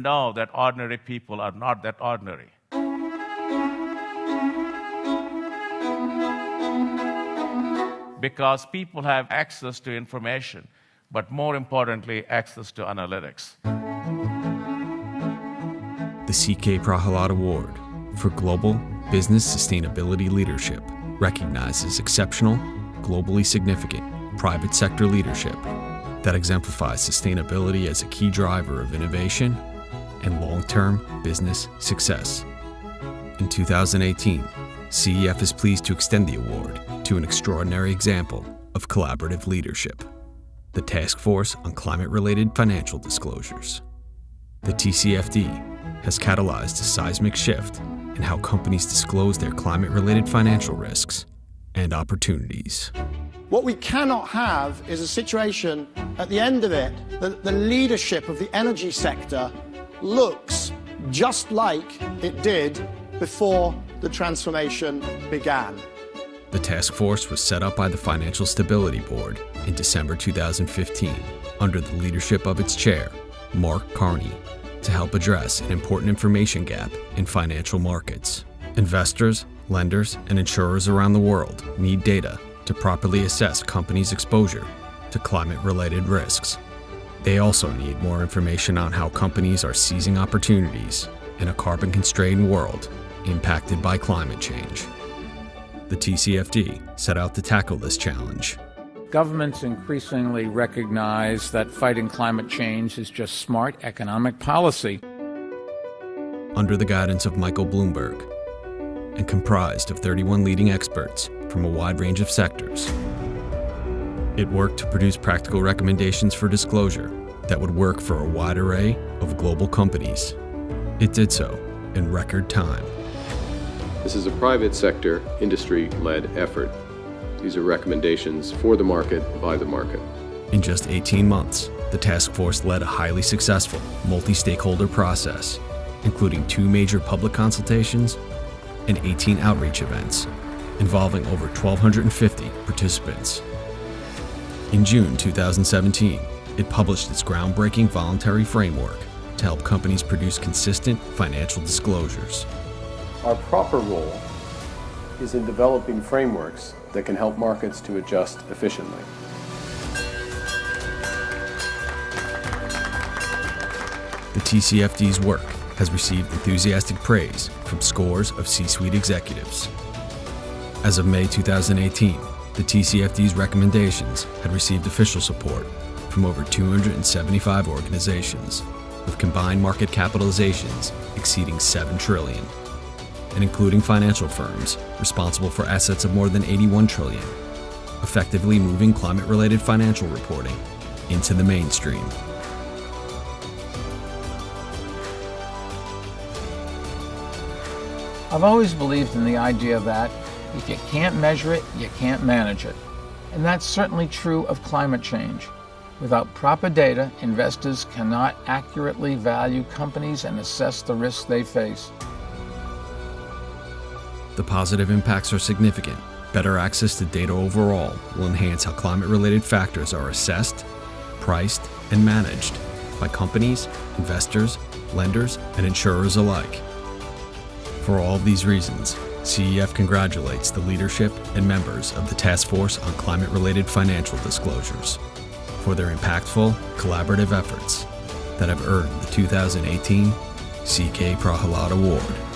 know that ordinary people are not that ordinary. Because people have access to information, but more importantly, access to analytics. The C.K. Prahalad Award for Global Business Sustainability Leadership recognizes exceptional, globally significant private sector leadership that exemplifies sustainability as a key driver of innovation and long-term business success. In 2018, CEF is pleased to extend the award to an extraordinary example of collaborative leadership, the Task Force on Climate-Related Financial Disclosures. The TCFD has catalyzed a seismic shift in how companies disclose their climate-related financial risks and opportunities. What we cannot have is a situation at the end of it that the leadership of the energy sector looks just like it did before the transformation began. The task force was set up by the Financial Stability Board in December 2015 under the leadership of its chair, Mark Carney, to help address an important information gap in financial markets. Investors, lenders, and insurers around the world need data to properly assess companies' exposure to climate-related risks. They also need more information on how companies are seizing opportunities in a carbon-constrained world impacted by climate change. The TCFD set out to tackle this challenge. Governments increasingly recognize that fighting climate change is just smart economic policy. Under the guidance of Michael Bloomberg, and comprised of 31 leading experts from a wide range of sectors, it worked to produce practical recommendations for disclosure that would work for a wide array of global companies. It did so in record time. This is a private sector, industry-led effort. These are recommendations for the market, by the market. In just 18 months, the task force led a highly successful multi-stakeholder process, including 2 major public consultations and 18 outreach events, involving over 1,250 participants. In June 2017, it published its groundbreaking voluntary framework to help companies produce consistent financial disclosures. Our proper role is in developing frameworks that can help markets to adjust efficiently. The TCFD's work has received enthusiastic praise from scores of C-suite executives. As of May 2018, the TCFD's recommendations had received official support from over 275 organizations, with combined market capitalizations exceeding $7 trillion, and including financial firms responsible for assets of more than $81 trillion, effectively moving climate-related financial reporting into the mainstream. I've always believed in the idea that if you can't measure it, you can't manage it. And that's certainly true of climate change. Without proper data, investors cannot accurately value companies and assess the risks they face. The positive impacts are significant. Better access to data overall will enhance how climate-related factors are assessed, priced, and managed by companies, investors, lenders, and insurers alike. For all of these reasons, CEF congratulates the leadership and members of the Task Force on Climate-Related Financial Disclosures for their impactful, collaborative efforts that have earned the 2018 C.K. Prahalad Award.